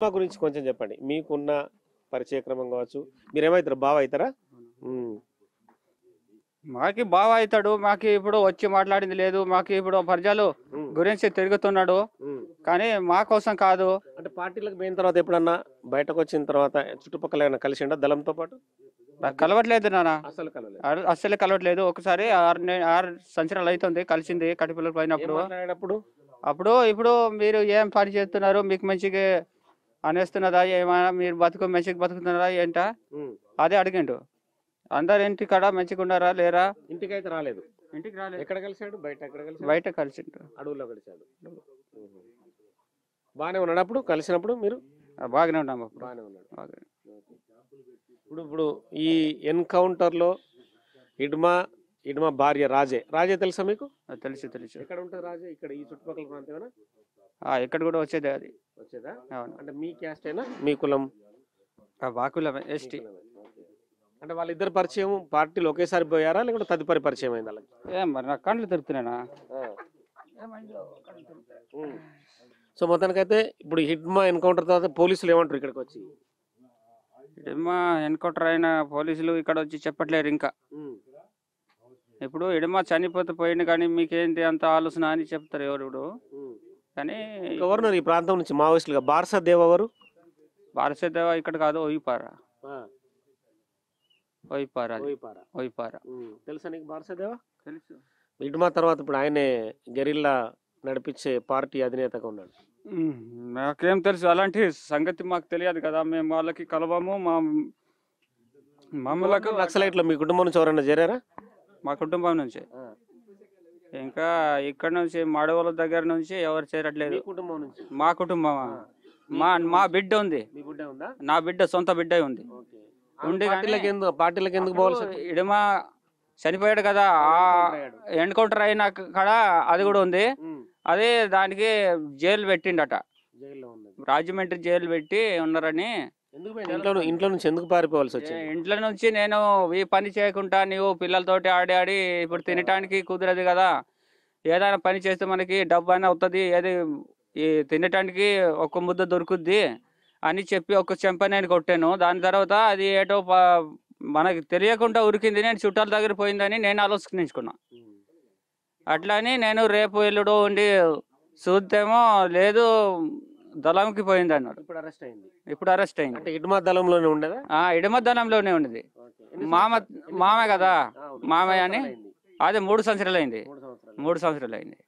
మా గురించి కొంచెం చెప్పండి. మీకున్న పరిచయ క్రమం కావచ్చు. మీరేమవుతారు? బావ అవుతారా? మాకి బావ అవుతాడు. మాకి ఇప్పుడు వచ్చి మాట్లాడింది లేదు. మాకి ఇప్పుడు ప్రజలు గురించి తిరుగుతున్నాడు, కానీ మా కోసం కాదు. అంటే పార్టీలకు పోయిన తర్వాత ఎప్పుడన్నా బయటకు వచ్చిన తర్వాత చుట్టుపక్కల ఏమైనా కలిసిండా దళంతో పాటు? నాకు కలవట్లేదు నాన్న, అసలు కలవలేదు. అస్సలే కలవట్లేదు. ఒకసారి 6 సంవత్సరాలు అవుతుంది కలిసింది కటిపిల్లలు పోయినప్పుడు. మాట్లాడేటప్పుడు ఇప్పుడు మీరు ఏం పని చేస్తున్నారు, మీకు మంచిగా అనేస్తున్నదా, ఏమైనా మీరు మంచిగా బతుకుతున్నారా ఏంటా అదే అడిగిండు. అందరు ఇంటి కాడ మంచిగా ఉన్నారా లేరా? ఇంటికి అయితే రాలేదు. ఇంటికి రాలేదు. ఎక్కడ కలిసాడు? బయట ఎక్కడ కలిసాడు? బయట కలిసిండు, అడవుల్లో కలిసాడు. బాగానే ఉన్నాడు అప్పుడు కలిసినప్పుడు? మీరు బాగానే ఉన్నాము. బాగానే ఉన్నాడు. ఇప్పుడు ఈ ఎన్కౌంటర్ లో ఇడ్మా భార్య రాజే తెలుసా మీకు? తెలుసు తెలుసు. ఎక్కడ ఉంటుంది రాజే? ఇక్కడ ఈ చుట్టుపక్కల ప్రాంతమేనా? ఇక్కడ కూడా వచ్చేది అది. వచ్చేదా? అవును. అంటే మీ క్యాస్ట్ అయినా? మీ కులం? బాకులమే, ఎస్టీ. అంటే వాళ్ళిద్దరు పరిచయం పార్టీలు ఒకేసారి పోయారా లేకుంటే తదుపరి పరిచయం అయింది వాళ్ళకి? మరి నాకు కండ్లు తిరుగుతున్నానా. సో మొత్తానికైతే ఇప్పుడు హిడ్మా ఎన్కౌంటర్ తర్వాత పోలీసులు ఏమంటారు ఇక్కడికి వచ్చి? ఇడమా ఎన్కౌంటర్ అయిన పోలీసులు ఇక్కడ వచ్చి చెప్పట్లేరు ఇంకా. ఇప్పుడు ఇడమా చనిపోతే పోయింది, కానీ మీకేంటి అంత ఆలోచన అని చెప్తారు ఎవరు. కానీ గవర్నర్ ఈ ప్రాంతం నుంచి మావోయిస్టులుగా బారసదేవ్ ఎవరు? బారసదేవ ఇక్కడ కాదు, ఒయ్యిపారా. తెలుసా నీకు బారసదేవ? తెలుసు. ఇడ్మా తర్వాత ఇప్పుడు ఆయనే గెరిల్లా నడిపించే పార్టీ అధినేతగా ఉన్నాడు. నాకేం తెలుసు, అలాంటి సంగతి మాకు తెలియదు కదా. మేము వాళ్ళకి కలవము. మమ్మల్ని నక్సలైట్లో మీ కుటుంబం నుంచి ఎవరైనా చేరారా? మా కుటుంబం నుంచి ఇంకా ఇక్కడ నుంచి మడవల దగ్గర నుంచి ఎవరు చేరట్లేదు. కుటుంబం నుంచి? మా కుటుంబం, మా బిడ్డ ఉంది. నా బిడ్డ, సొంత బిడ్డ ఉంది. పార్టీలకు ఎందుకు పోవాలి? ఇడమా చనిపోయాడు కదా, ఎన్కౌంటర్ అయిన కాడ అది కూడా ఉంది. అదే దానికి జైలు పెట్టిండట, రాజమండ్రి జైలు పెట్టి ఉన్నారని. ఇంట్లో నుంచి ఎందుకు పారిపోవాల్సి వచ్చింది? ఇంట్లో నుంచి నేను ఈ పని చేయకుండా నీవు పిల్లలతోటి ఆడి ఆడి ఇప్పుడు తినటానికి కుదరదు కదా, ఏదైనా పని చేస్తే మనకి డబ్బు అయినా అవుతుంది, ఏది ఈ తినటానికి ఒక ముద్ద దొరుకుద్ది అని చెప్పి ఒక చెంప నేను కొట్టాను. దాని తర్వాత అది ఏటో మనకి తెలియకుండా ఉరికింది. నేను చుట్టాల దగ్గర పోయిందని నేను ఆలోచించుకున్నా. అట్లా అని నేను రేపు ఎల్లుడో ఉండి చూద్దేమో లేదు, దళంకి పోయింది అన్నాడు. ఇప్పుడు అరెస్ట్ అయింది. ఇడ్మా దళంలోనే ఉండేదా? ఇడమ దళంలోనే ఉండేది. మామ కదా, మామయ్య అని. అదే 3 సంవత్సరాలు అయింది. 3 సంవత్సరాలు అయింది.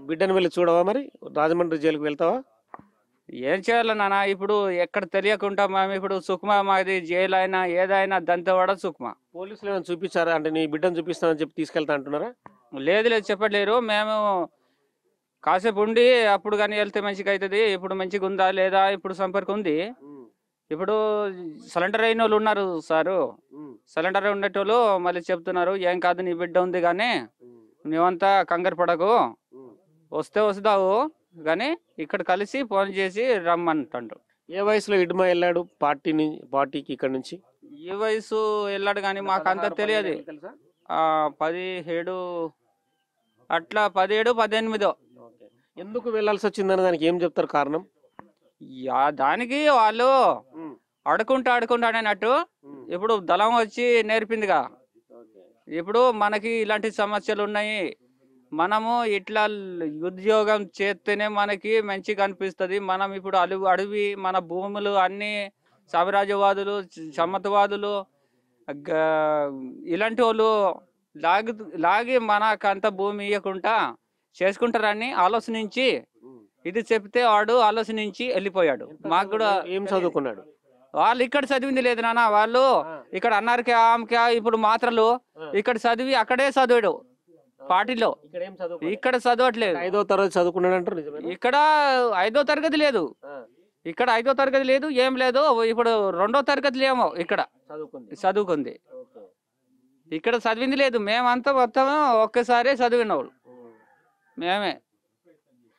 బిడ్డను వెళ్ళి చూడవా మరి? రాజమండ్రి జైలుకి వెళ్తావా? ఏం చేయాలి నాన్న, ఇప్పుడు ఎక్కడ తెలియకుండా మేము ఇప్పుడు సుఖమా, మాది జైలు అయినా ఏదైనా దంతవాడ సుఖమా. పోలీసులు ఏమైనా చూపించారా? అంటే నీ బిడ్డను చూపిస్తానని చెప్పి తీసుకెళ్తా అంటున్నారా? లేదు చెప్పట్లేరు. మేము కాసేపు ఉండి అప్పుడు కానీ వెళ్తే మంచిగా అవుతుంది. ఇప్పుడు మంచిగా ఉందా లేదా, ఇప్పుడు సంపర్కం ఉంది. ఇప్పుడు సిలిండర్ అయిన వాళ్ళు ఉన్నారు సారు, సిలిండర్ ఉండేటోళ్ళు మళ్ళీ చెప్తున్నారు ఏం కాదు నీ బిడ్డ ఉంది కానీ నువ్వంతా కంగారు పడకు, వస్తే వస్తావు కానీ ఇక్కడ కలిసి ఫోన్ చేసి రమ్మంటాడు. ఏ వయసులో ఇడ్మా వెళ్ళాడు పార్టీకి ఇక్కడ నుంచి? ఈ వయసు వెళ్ళాడు కానీ మాకు అంత తెలియదు. 17 అట్లా, 17, 18. ఎందుకు వెళ్ళాల్సి వచ్చిందని దానికి ఏం చెప్తారు కారణం? దానికి వాళ్ళు ఆడుకుంటాడనట్టు ఇప్పుడు దళం వచ్చి నేర్పిందిగా. ఇప్పుడు మనకి ఇలాంటి సమస్యలు ఉన్నాయి, మనము ఇట్లా ఉద్యోగం చేస్తేనే మనకి మంచిగా అనిపిస్తుంది. మనం ఇప్పుడు అడవి మన భూములు అన్ని సామ్రాజ్యవాదులు, సమ్మతవాదులు ఇలాంటి వాళ్ళు లాగి మనకంత భూమి ఇవ్వకుండా చేసుకుంటారని ఆలోచించి ఇది చెప్తే వాడు ఆలోచించి వెళ్ళిపోయాడు. మాకు కూడా ఏం చదువుకున్నాడు? వాళ్ళు ఇక్కడ చదివింది లేదు నాన్న, వాళ్ళు ఇక్కడ అన్నారకే ఆమెకే ఇప్పుడు మాత్రలు ఇక్కడ చదివి అక్కడే చదివాడు పార్టీలో. ఇక్కడ చదవట్లేదు. 5వ తరగతి చదువుకున్నాడు అంటారు. ఇక్కడ 5వ తరగతి లేదు, ఇక్కడ 5వ తరగతి లేదు, ఏం లేదు. ఇప్పుడు 2వ తరగతి ఏమో ఇక్కడ చదువుకుంది. ఇక్కడ చదివింది లేదు. మేమంతా మొత్తం ఒక్కసారి చదివిన వాళ్ళు మేమే.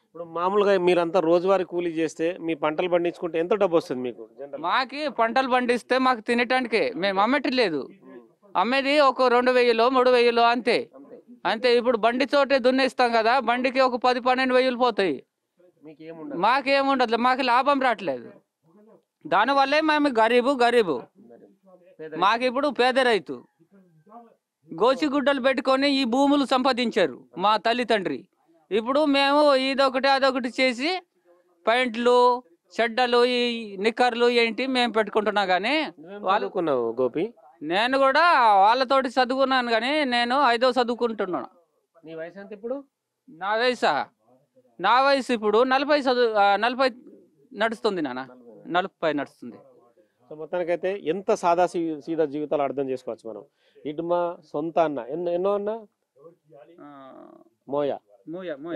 ఇప్పుడు మామూలుగా మీరంతా రోజువారీ కూలీ చేస్తే మీ పంటలు పండించుకుంటే ఎంత డబ్బు వస్తుంది మీకు? మాకి పంటలు పండిస్తే మాకు తినటానికి మేము అమ్మట్లేదు. అమ్మేది ఒక 2,000, 3,000 అంతే అంతే. ఇప్పుడు బండి తోటే దున్నేస్తాం కదా, బండికి ఒక 10, 12 వేలు పోతాయి. మాకేముండదు, మాకు లాభం రావట్లేదు. దానివల్లే మేము గరీబు మాకు ఇప్పుడు పేద రైతు గోచిగుడ్డలు పెట్టుకొని ఈ భూములు సంపాదించారు మా తల్లి తండ్రి. ఇప్పుడు మేము ఇదొకటి అదొకటి చేసి పాయింట్లు చెడ్డలు ఈ నిక్కర్లు ఏంటి మేము పెట్టుకుంటున్నా కానీ వాళ్ళకున్నావు గోపి. నేను కూడా వాళ్ళతోటి చదువుకున్నాను కానీ నేను 5వ చదువుకుంటున్నాను. నీ వయసు ఎంత ఇప్పుడు? నా వయసు ఇప్పుడు 40 నడుస్తుంది నాన్న, 40 నడుస్తుంది. సో మొత్తానికైతే ఎంత సాదా సీదా జీవితాలు అర్థం చేసుకోవచ్చు మనం. ఇటు మా సొంత అన్న ఎన్నో అన్న మోయ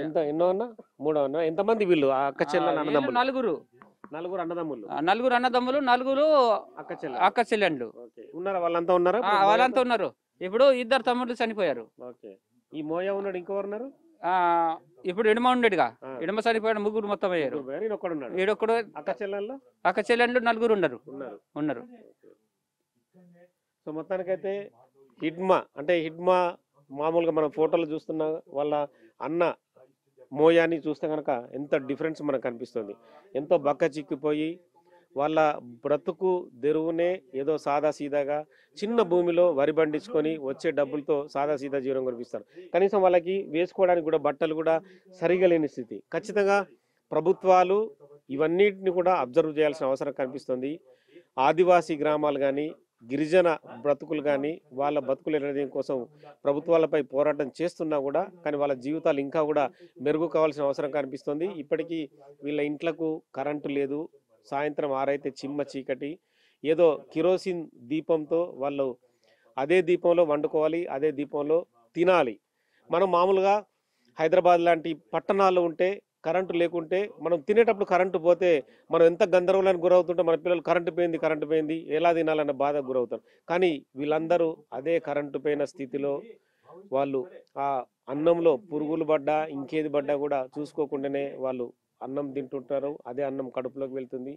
ఎంత ఎన్నో అన్న 3వ అన్న. ఎంతమంది వీళ్ళు అక్క చెల్లెలు అన్నదమ్ములు? నలుగురు అన్నదమ్ములు, 4 అక్క చెల్లెండ్లు ఉన్నారా? వాళ్ళంతా ఉన్నారా? వాళ్ళంతా ఉన్నారు. ఇప్పుడు 2 తమ్ముళ్ళు చనిపోయారు. ఈ మోయ ఉన్నాడు, ఇంకెవరు ఉన్నారు? ఇప్పుడు ఇడమ ఉండేడుగా, ఇడమ చనిపోయాడు, 3 మొత్తం అయ్యారు. ఈడొక్కడు. అక్క చెల్లెండ్లు 4 ఉన్నారు. సో మొత్తానికైతే హిడ్మా మామూలుగా మనం ఫోటోలు చూస్తున్నా వాళ్ళ అన్న మోయాని చూస్తే కనుక ఎంత డిఫరెన్స్ మనకు కనిపిస్తుంది. ఎంతో బక్క చిక్కిపోయి వాళ్ళ బ్రతుకు తెరువునే ఏదో సాదా సీదాగా చిన్న భూమిలో వరి పండించుకొని వచ్చే డబ్బులతో సాదా సీదా జీవనం కనిపిస్తారు. కనీసం వాళ్ళకి వేసుకోవడానికి కూడా బట్టలు కూడా సరిగా లేని స్థితి. ఖచ్చితంగా ప్రభుత్వాలు ఇవన్నిటిని కూడా అబ్జర్వ్ చేయాల్సిన అవసరం కనిపిస్తుంది. ఆదివాసీ గ్రామాలు కానీ గిరిజన బ్రతుకులు కానీ వాళ్ళ బతుకులు ఎనడం కోసం ప్రభుత్వాలపై పోరాటం చేస్తున్నా కూడా కానీ వాళ్ళ జీవితాలు ఇంకా కూడా మెరుగు కావాల్సిన అవసరం కనిపిస్తుంది. ఇప్పటికీ వీళ్ళ ఇంట్లకు కరెంటు లేదు. సాయంత్రం 6 అయితే చిమ్మ చీకటి. ఏదో కిరోసిన్ దీపంతో వాళ్ళు అదే దీపంలో వండుకోవాలి, అదే దీపంలో తినాలి. మనం మామూలుగా హైదరాబాద్ లాంటి పట్టణాల్లో ఉంటే కరెంటు లేకుంటే మనం తినేటప్పుడు కరెంటు పోతే మనం ఎంత గందరగోళానికి గురవుతుంటే మన పిల్లలు కరెంటు పోయింది ఎలా తినాలన్న బాధకు గురవుతారు. కానీ వీళ్ళందరూ అదే కరెంటు పోయిన స్థితిలో వాళ్ళు ఆ అన్నంలో పురుగులు పడ్డా ఇంకేది పడ్డా కూడా చూసుకోకుండానే వాళ్ళు అన్నం తింటుంటారు. అదే అన్నం కడుపులోకి వెళ్తుంది.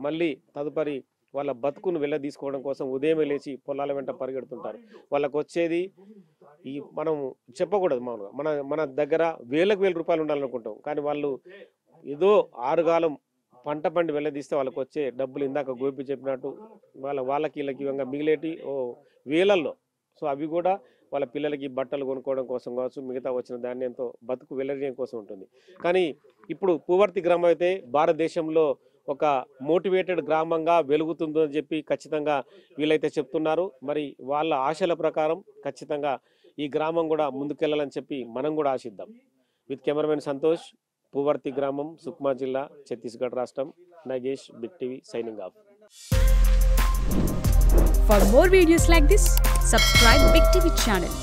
మళ్ళీ తదుపరి వాళ్ళ బతుకును తీసుకోవడం కోసం ఉదయమే లేచి పొలాల వెంట పరిగెడుతుంటారు. వాళ్ళకు వచ్చేది ఈ మనం చెప్పకూడదు మామూలుగా మన దగ్గర వేలకు రూపాయలు ఉండాలనుకుంటాం. కానీ వాళ్ళు ఏదో 6 కాలం పంట పండి వెళ్ళదీస్తే వాళ్ళకి వచ్చే డబ్బులు ఇందాక గోపి చెప్పినట్టు వాళ్ళకి వీళ్ళకి ఇవంగా మిగిలేటి వేలల్లో. సో అవి కూడా వాళ్ళ పిల్లలకి బట్టలు కొనుక్కోవడం కోసం కావచ్చు, మిగతా వచ్చిన ధాన్యంతో బతుకు వెళ్ళడం కోసం ఉంటుంది. కానీ ఇప్పుడు పూవర్తి గ్రామం అయితే భారతదేశంలో ఒక మోటివేటెడ్ గ్రామంగా వెలుగుతుందని చెప్పి ఖచ్చితంగా వీళ్ళైతే చెప్తున్నారు. మరి వాళ్ళ ఆశల ప్రకారం ఖచ్చితంగా ఈ గ్రామం కూడా ముందుకెళ్ళాలని చెప్పి మనం కూడా ఆశిద్దాం. విత్ కెమెరామెన్ సంతోష్, పూవర్తి గ్రామం, సుక్మా జిల్లా, ఛత్తీస్గఢ్ రాష్ట్రం. Nagesh, big TV signing off. For more videos like this, subscribe Big TV channel.